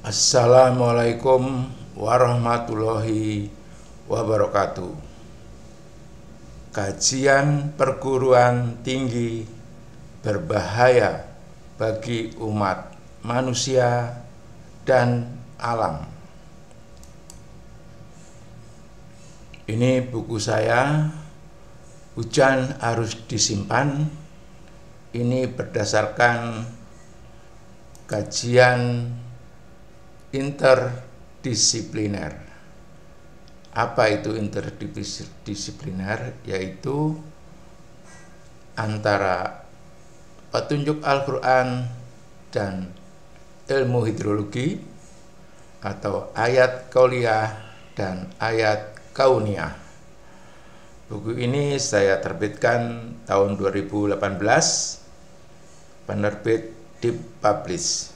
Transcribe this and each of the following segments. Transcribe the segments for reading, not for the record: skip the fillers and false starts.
Assalamualaikum warahmatullahi wabarakatuh. Kajian perguruan tinggi berbahaya bagi umat manusia dan alam. Ini buku saya, Hujan Harus Disimpan. Ini berdasarkan kajian interdisipliner. Apa itu interdisipliner? Yaitu antara petunjuk Al-Quran dan ilmu hidrologi, atau ayat qauliyah dan ayat kauniyah. Buku ini saya terbitkan tahun 2018, penerbit Deep Publish.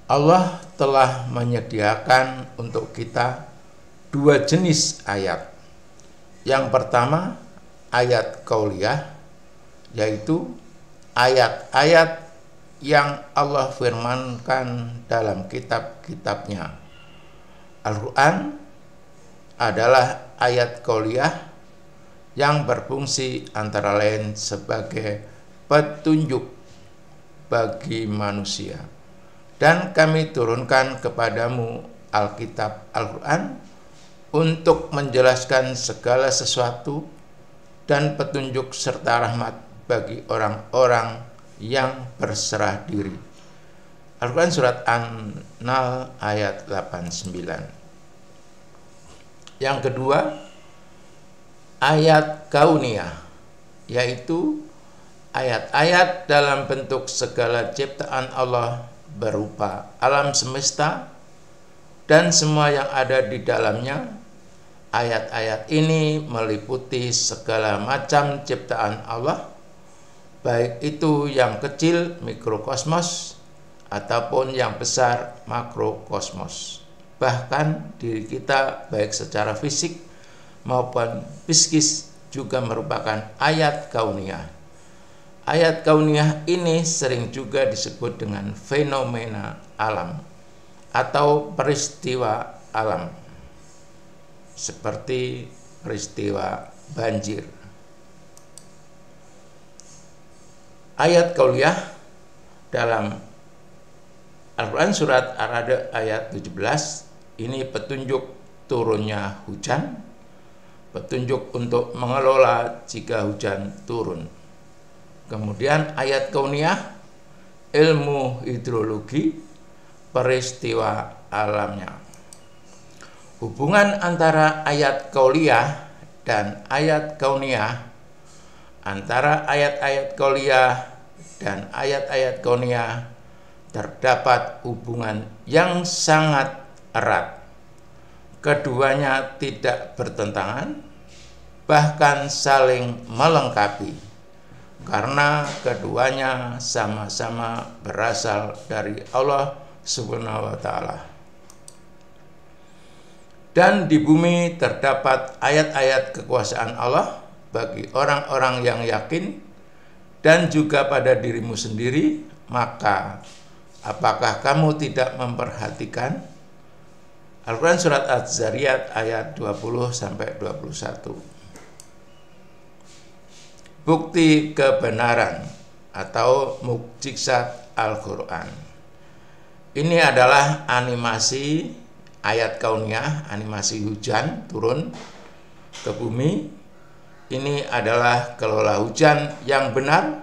Allah telah menyediakan untuk kita dua jenis ayat. Yang pertama, ayat qauliyah, yaitu ayat-ayat yang Allah firmankan dalam kitab-kitabnya. Al-Quran adalah ayat qauliyah yang berfungsi antara lain sebagai petunjuk bagi manusia. Dan kami turunkan kepadamu Alkitab Al-Quran untuk menjelaskan segala sesuatu dan petunjuk serta rahmat bagi orang-orang yang berserah diri. Al-Quran surat An-Nahl ayat 89. Yang kedua, ayat kauniyah, yaitu ayat-ayat dalam bentuk segala ciptaan Allah berupa alam semesta dan semua yang ada di dalamnya. Ayat-ayat ini meliputi segala macam ciptaan Allah, baik itu yang kecil mikrokosmos ataupun yang besar makrokosmos. Bahkan diri kita baik secara fisik maupun psikis juga merupakan ayat kauniyah. Ayat kauniyah ini sering juga disebut dengan fenomena alam atau peristiwa alam, seperti peristiwa banjir. Ayat qauliyah dalam Al-Quran surat Ar-Ra'd ayat 17, ini petunjuk turunnya hujan, petunjuk untuk mengelola jika hujan turun. Kemudian ayat kauniyah, ilmu hidrologi, peristiwa alamnya. Hubungan antara ayat qauliyah dan ayat kauniyah, antara ayat-ayat qauliyah dan ayat-ayat kauniyah terdapat hubungan yang sangat erat. Keduanya tidak bertentangan, bahkan saling melengkapi, karena keduanya sama-sama berasal dari Allah Subhanahu wa Ta'ala. Dan di bumi terdapat ayat-ayat kekuasaan Allah bagi orang-orang yang yakin, dan juga pada dirimu sendiri. Maka apakah kamu tidak memperhatikan? Al-Quran surat Az-Zariyat ayat 20-21. Bukti kebenaran atau mukjizat Al-Quran. Ini adalah animasi ayat kauniyah, animasi hujan turun ke bumi. Ini adalah kelola hujan yang benar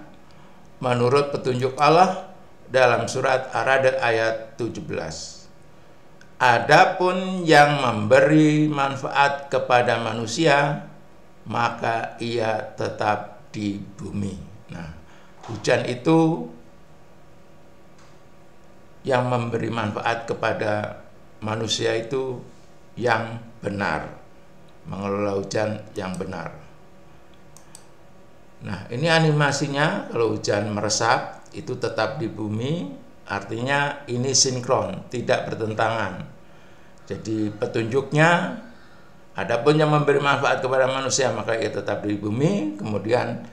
menurut petunjuk Allah dalam surat Ar-Ra'd ayat 17. Adapun yang memberi manfaat kepada manusia, maka ia tetap di bumi. Nah, hujan itu yang memberi manfaat kepada manusia itu yang benar, mengelola hujan yang benar. Nah, ini animasinya. Kalau hujan meresap itu tetap di bumi, artinya ini sinkron, tidak bertentangan. Jadi petunjuknya, adapun yang memberi manfaat kepada manusia maka ia tetap di bumi. Kemudian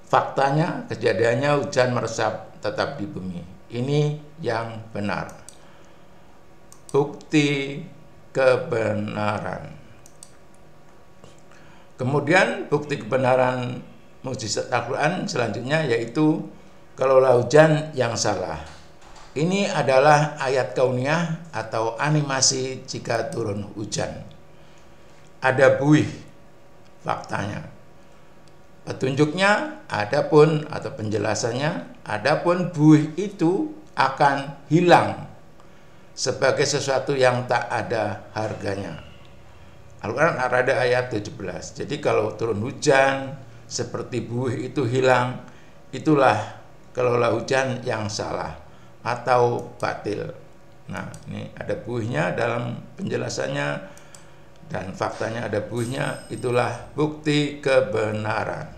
faktanya, kejadiannya hujan meresap tetap di bumi. Ini yang benar. Bukti kebenaran. Kemudian bukti kebenaran mukjizat Al-Quran selanjutnya yaitu kalaulah hujan yang salah. Ini adalah ayat kauniyah atau animasi jika turun hujan. Ada buih faktanya. Petunjuknya adapun atau penjelasannya, adapun buih itu akan hilang sebagai sesuatu yang tak ada harganya. Al-Quran Ar-Ra'd ayat 17. Jadi kalau turun hujan seperti buih itu hilang, itulah kalaulah hujan yang salah atau batil. Nah, ini ada buihnya dalam penjelasannya dan faktanya ada buihnya, itulah bukti kebenaran.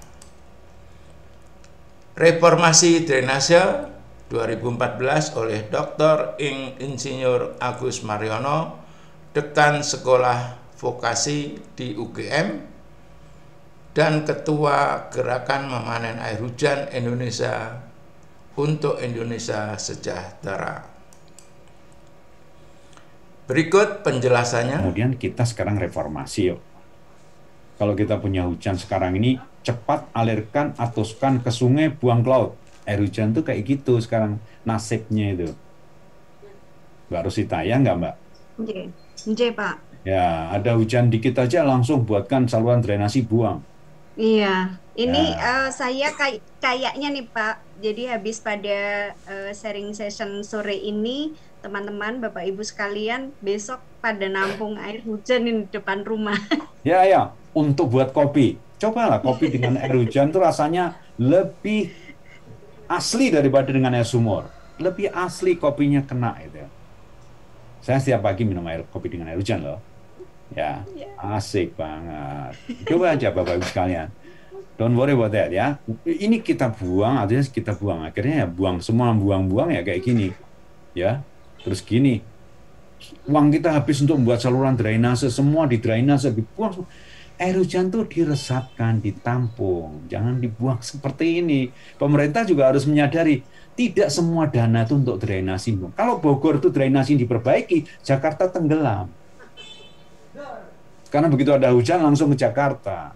Reformasi drainase 2014 oleh Dr. Insinyur Agus Mariono, Dekan Sekolah Vokasi di UGM dan Ketua Gerakan Memanen Air Hujan Indonesia untuk Indonesia Sejahtera. Berikut penjelasannya. Kemudian kita sekarang reformasi yuk. Kalau kita punya hujan sekarang ini, cepat alirkan, atuskan ke sungai, buang ke laut. Air hujan tuh kayak gitu sekarang nasibnya itu. Mbak Rosita, ya nggak Mbak? Nggih, Pak. Ya, ada hujan dikit aja langsung buatkan saluran drainasi buang. Iya, ini Ya. saya kayaknya nih Pak, jadi habis pada sharing session sore ini, teman-teman, Bapak Ibu sekalian, besok pada nampung air hujan di depan rumah. Ya, untuk buat kopi. Cobalah kopi dengan air hujan tuh rasanya lebih asli daripada dengan air sumur. Lebih asli kopinya kena itu. Saya setiap pagi minum kopi dengan air hujan loh. Ya, asik banget. Coba aja Bapak Ibu sekalian. Don't worry about that ya. Ini kita buang, artinya kita buang. Akhirnya ya buang semua, buang-buang ya kayak gini. Ya, terus gini. Uang kita habis untuk membuat saluran drainase, semua di drainase, dibuang. Air hujan tuh diresapkan, ditampung. Jangan dibuang seperti ini. Pemerintah juga harus menyadari, tidak semua dana itu untuk drainasi. Kalau Bogor itu drainasi diperbaiki, Jakarta tenggelam. Karena begitu ada hujan langsung ke Jakarta.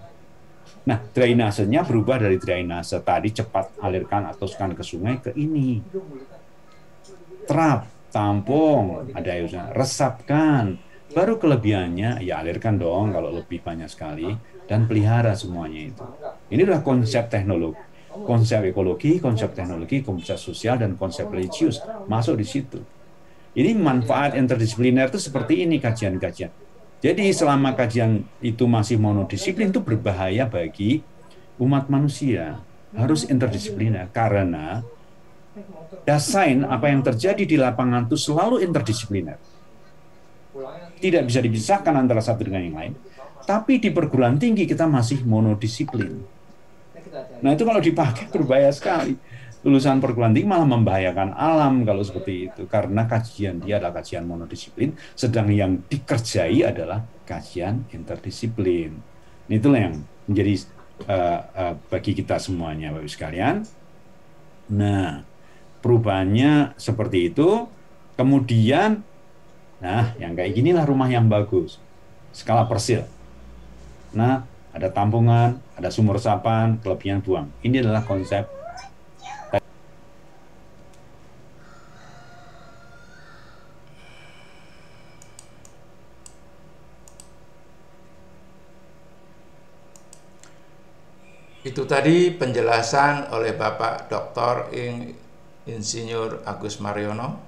Nah, drainasenya berubah dari drainase tadi cepat alirkan atau ke sungai ke ini. Terap, tampung, ada air hujan, resapkan. Baru kelebihannya ya alirkan dong kalau lebih banyak sekali dan pelihara semuanya itu. Ini adalah konsep teknologi, konsep ekologi, konsep teknologi, konsep sosial dan konsep religius masuk di situ. Ini manfaat interdisipliner itu seperti ini kajian-kajian. Jadi selama kajian itu masih monodisiplin itu berbahaya bagi umat manusia. Harus interdisipliner karena desain apa yang terjadi di lapangan itu selalu interdisipliner. Tidak bisa dipisahkan antara satu dengan yang lain. Tapi di perguruan tinggi kita masih monodisiplin. Nah itu kalau dipakai berbahaya sekali. Lulusan perguruan tinggi malah membahayakan alam kalau seperti itu. Karena kajian dia adalah kajian monodisiplin, sedang yang dikerjai adalah kajian interdisiplin. Itulah yang menjadi bagi kita semuanya, Bapak Ibu sekalian. Nah, perubahannya seperti itu. Kemudian, nah, yang kayak ginilah rumah yang bagus. Skala persil. Nah, ada tampungan, ada sumur resapan, kelebihan buang. Ini adalah konsep. Itu tadi penjelasan oleh Bapak Dr. Insinyur Agus Mariono,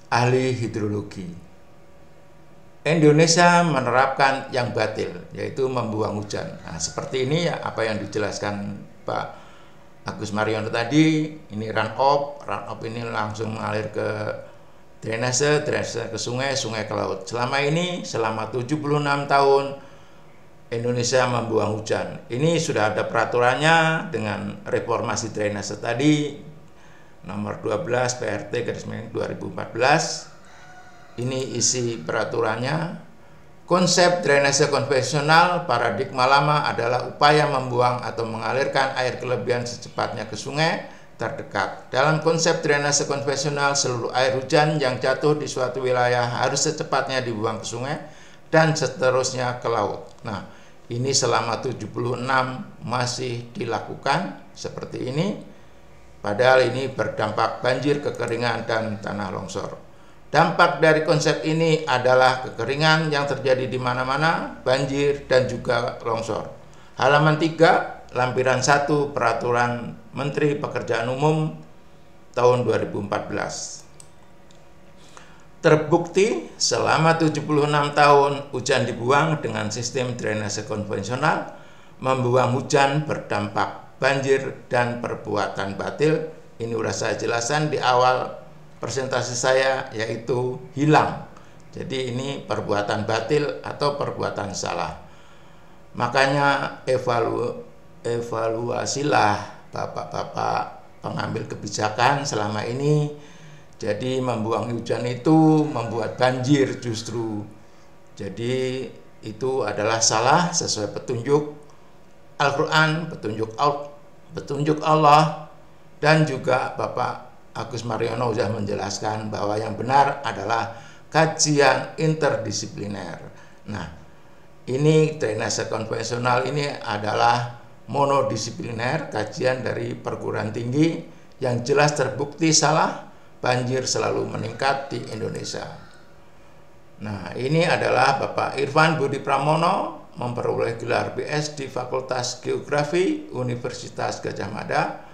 ahli hidrologi. Indonesia menerapkan yang batil, yaitu membuang hujan. Nah, seperti ini ya apa yang dijelaskan Pak Agus Mariono tadi. Ini run off ini langsung mengalir ke drainase ke sungai, sungai ke laut. Selama ini, selama 76 tahun, Indonesia membuang hujan. Ini sudah ada peraturannya dengan reformasi drainase tadi nomor 12 PRT garis miring 2014. Ini isi peraturannya. Konsep drainase konvensional paradigma lama adalah upaya membuang atau mengalirkan air kelebihan secepatnya ke sungai terdekat. Dalam konsep drainase konvensional, seluruh air hujan yang jatuh di suatu wilayah harus secepatnya dibuang ke sungai dan seterusnya ke laut. Nah, ini selama 76 masih dilakukan seperti ini, padahal ini berdampak banjir, kekeringan, dan tanah longsor. Dampak dari konsep ini adalah kekeringan yang terjadi di mana-mana, banjir, dan juga longsor. Halaman 3, lampiran 1 Peraturan Menteri Pekerjaan Umum tahun 2014. Terbukti selama 76 tahun hujan dibuang dengan sistem drainase konvensional, membuang hujan berdampak banjir dan perbuatan batil. Ini sudah saya jelaskan di awal presentasi saya, yaitu hilang. Jadi ini perbuatan batil atau perbuatan salah. Makanya evaluasilah bapak-bapak pengambil kebijakan selama ini. Jadi membuang hujan itu membuat banjir justru. Jadi itu adalah salah sesuai petunjuk Al-Quran, petunjuk Allah, dan juga Bapak Agus Mariono sudah menjelaskan bahwa yang benar adalah kajian interdisipliner. Nah, ini drainase konvensional ini adalah monodisipliner, kajian dari perguruan tinggi yang jelas terbukti salah, banjir selalu meningkat di Indonesia. Nah, ini adalah Bapak Irfan Budi Pramono, memperoleh gelar BS di Fakultas Geografi Universitas Gadjah Mada,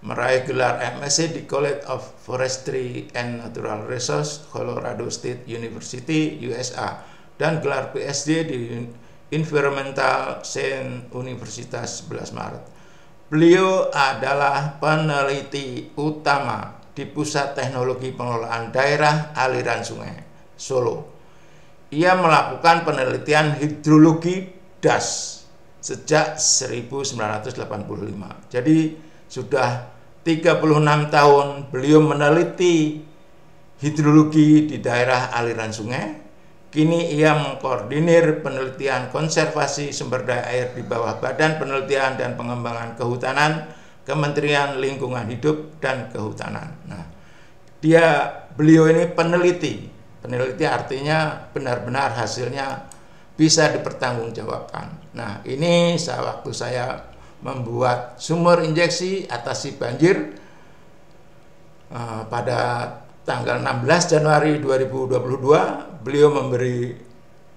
meraih gelar MSc di College of Forestry and Natural Resources, Colorado State University, USA, dan gelar PhD di Environmental Science Universitas 11 Maret. Beliau adalah peneliti utama di Pusat Teknologi Pengelolaan Daerah Aliran Sungai, Solo. Ia melakukan penelitian hidrologi das sejak 1985. Jadi sudah 36 tahun beliau meneliti hidrologi di daerah aliran sungai. Kini ia mengkoordinir penelitian konservasi sumber daya air di bawah Badan Penelitian dan Pengembangan Kehutanan, Kementerian Lingkungan Hidup dan Kehutanan. Nah, beliau ini peneliti. Peneliti artinya benar-benar hasilnya bisa dipertanggungjawabkan. Nah, ini waktu saya membuat sumur injeksi atasi banjir pada tanggal 16 Januari 2022, beliau memberi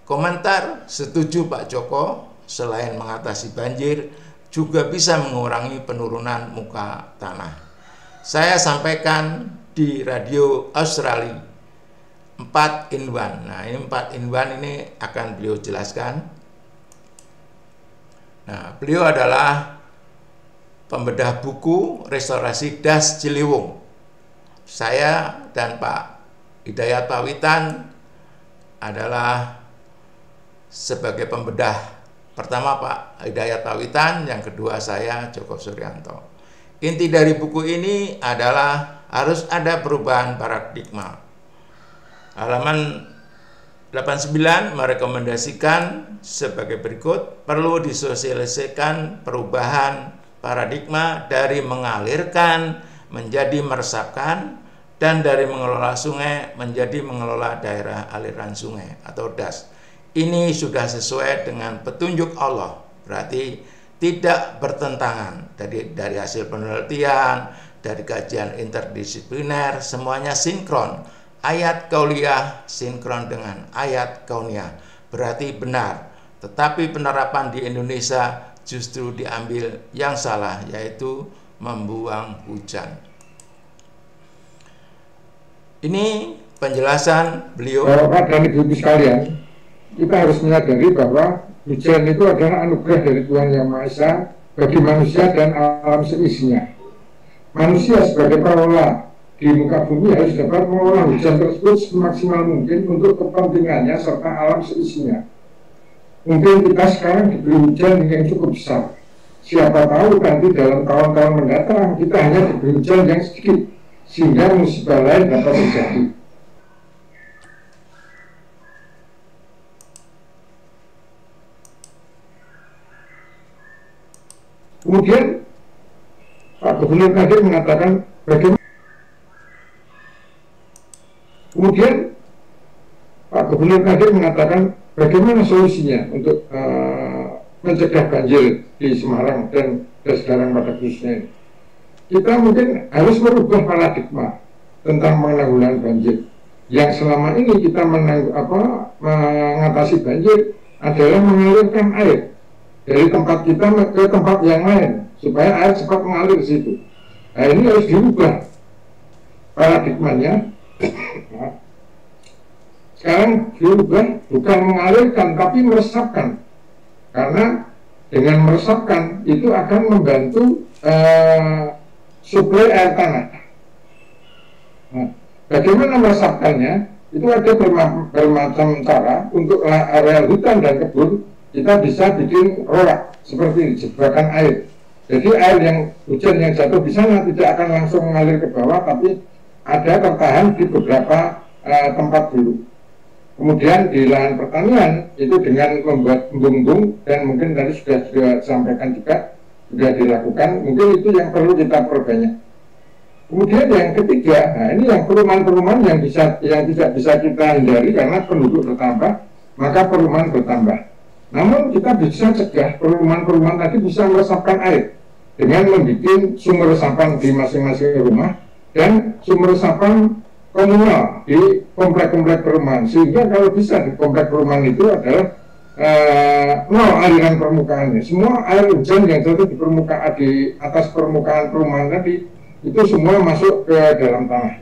komentar, setuju Pak Joko, selain mengatasi banjir juga bisa mengurangi penurunan muka tanah. Saya sampaikan di radio Australia 4 in 1. Nah, ini 4 in 1 ini akan beliau jelaskan. Nah, beliau adalah pembedah buku Restorasi Das Ciliwung. Saya dan Pak Hidayat Pawitan adalah sebagai pembedah. Pertama Pak Hidayat Pawitan, yang kedua saya Joko Suryanto. Inti dari buku ini adalah harus ada perubahan paradigma. Halaman 89 merekomendasikan sebagai berikut: perlu disosialisasikan perubahan paradigma dari mengalirkan menjadi meresapkan, dan dari mengelola sungai menjadi mengelola daerah aliran sungai atau DAS. Ini sudah sesuai dengan petunjuk Allah, berarti tidak bertentangan. Dari hasil penelitian, dari kajian interdisipliner, semuanya sinkron. Ayat kauliyah sinkron dengan ayat kauniyah, berarti benar. Tetapi penerapan di Indonesia justru diambil yang salah, yaitu membuang hujan. Ini penjelasan beliau. Bapak dan Ibu sekalian, kita harus menyadari bahwa hujan itu adalah anugerah dari Tuhan Yang Maha Esa bagi manusia dan alam seisinya. Manusia sebagai pengelola di muka bumi harus dapat mengolah hujan tersebut semaksimal mungkin untuk kepentingannya serta alam seisinya. Mungkin kita sekarang diberi hujan yang cukup besar. Siapa tahu nanti dalam tahun-tahun mendatang kita hanya diberi hujan yang sedikit, sehingga musibah lain dapat terjadi. Kemudian Pak Gubernur tadi mengatakan bagaimana. Kemudian Pak Gubernur tadi mengatakan bagaimana solusinya untuk mencegah banjir di Semarang dan sekarang pada khususnya ini. Kita mungkin harus merubah paradigma tentang penanggulangan banjir. Yang selama ini kita mengatasi banjir adalah mengalirkan air dari tempat kita ke tempat yang lain supaya air cepat mengalir ke situ. Nah, ini harus diubah paradigmanya. Sekarang diubah bukan mengalirkan tapi meresapkan, karena dengan meresapkan itu akan membantu suplai air tanah. Nah, bagaimana meresapkannya? Itu ada bermacam cara. Untuk area hutan dan kebun kita bisa bikin rorak seperti ini, jebakan air. Jadi air yang hujan yang jatuh di sana tidak akan langsung mengalir ke bawah, tapi ada tertahan di beberapa tempat dulu. Kemudian di lahan pertanian itu dengan membuat embung-embung, dan mungkin tadi sudah disampaikan juga sudah dilakukan, mungkin itu yang perlu kita perbanyak. Kemudian yang ketiga, nah ini yang perumahan-perumahan yang tidak bisa kita hindari karena penduduk bertambah, maka perumahan bertambah. Namun kita bisa cegah perumahan-perumahan tadi bisa meresapkan air dengan membuat sumber resapan di masing-masing rumah dan sumber resapan komunal di komplek-komplek perumahan, sehingga kalau bisa di komplek perumahan itu adalah nol aliran permukaannya. Semua air hujan yang jatuh di permukaan, di atas permukaan perumahan tadi itu semua masuk ke dalam tanah.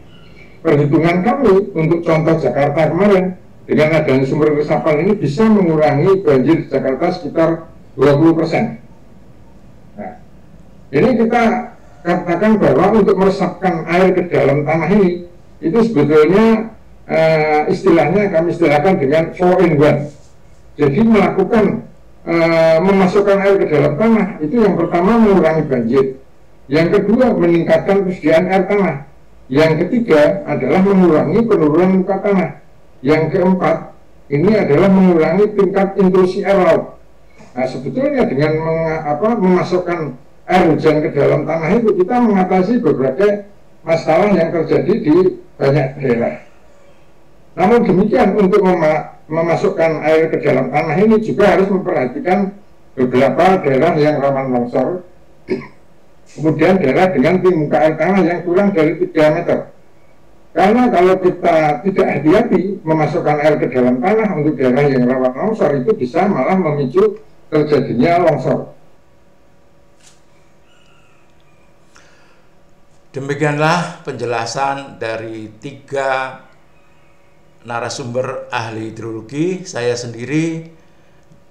Perhitungan kami untuk contoh Jakarta kemarin, dengan adanya sumber resapan ini bisa mengurangi banjir di Jakarta sekitar 20%. Nah, ini kita katakan bahwa untuk meresapkan air ke dalam tanah ini itu sebetulnya istilahnya kami istilahkan dengan 4-in-1. Jadi melakukan memasukkan air ke dalam tanah itu yang pertama mengurangi banjir, yang kedua meningkatkan persediaan air tanah, yang ketiga adalah mengurangi penurunan muka tanah, yang keempat ini adalah mengurangi tingkat intrusi air laut. Nah, sebetulnya dengan memasukkan air hujan ke dalam tanah itu kita mengatasi berbagai masalah yang terjadi di banyak daerah. Namun demikian, untuk memasukkan air ke dalam tanah ini juga harus memperhatikan beberapa daerah yang rawan longsor, kemudian daerah dengan tinggi muka air tanah yang kurang dari 3 meter. Karena kalau kita tidak hati-hati memasukkan air ke dalam tanah untuk daerah yang rawan longsor, itu bisa malah memicu terjadinya longsor. Demikianlah penjelasan dari 3 narasumber ahli hidrologi. Saya sendiri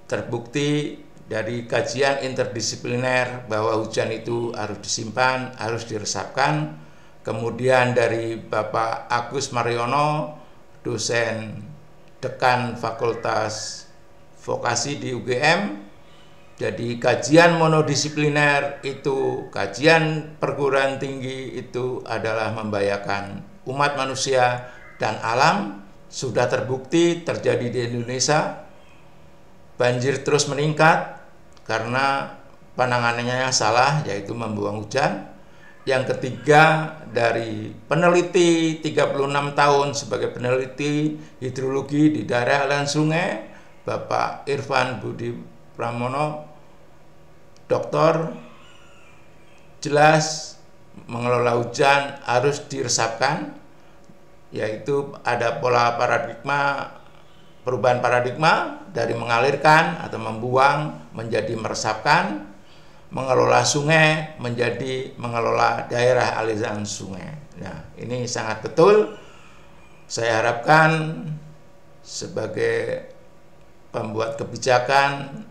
terbukti dari kajian interdisipliner bahwa hujan itu harus disimpan, harus diresapkan. Kemudian dari Bapak Agus Mariono, dosen dekan Fakultas Vokasi di UGM. Jadi kajian monodisipliner itu, kajian perguruan tinggi itu adalah membahayakan umat manusia dan alam. Sudah terbukti terjadi di Indonesia. Banjir terus meningkat karena penanganannya salah, yaitu membuang hujan. Yang ketiga, dari peneliti 36 tahun sebagai peneliti hidrologi di daerah aliran sungai, Bapak Irfan Budi Pramono, doktor, jelas mengelola hujan harus diresapkan, yaitu ada pola paradigma, perubahan paradigma dari mengalirkan atau membuang menjadi meresapkan, mengelola sungai menjadi mengelola daerah aliran sungai. Nah, ini sangat betul. Saya harapkan sebagai pembuat kebijakan,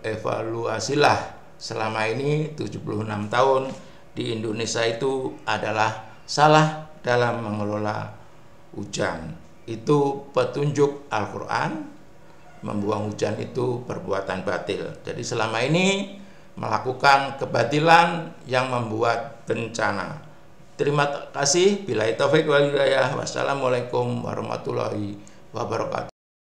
evaluasilah selama ini 76 tahun di Indonesia itu adalah salah dalam mengelola hujan. Itu petunjuk Al-Quran, membuang hujan itu perbuatan batil. Jadi selama ini melakukan kebatilan yang membuat bencana. Terima kasih. Billahi taufik wal hidayah. Wassalamualaikum warahmatullahi wabarakatuh.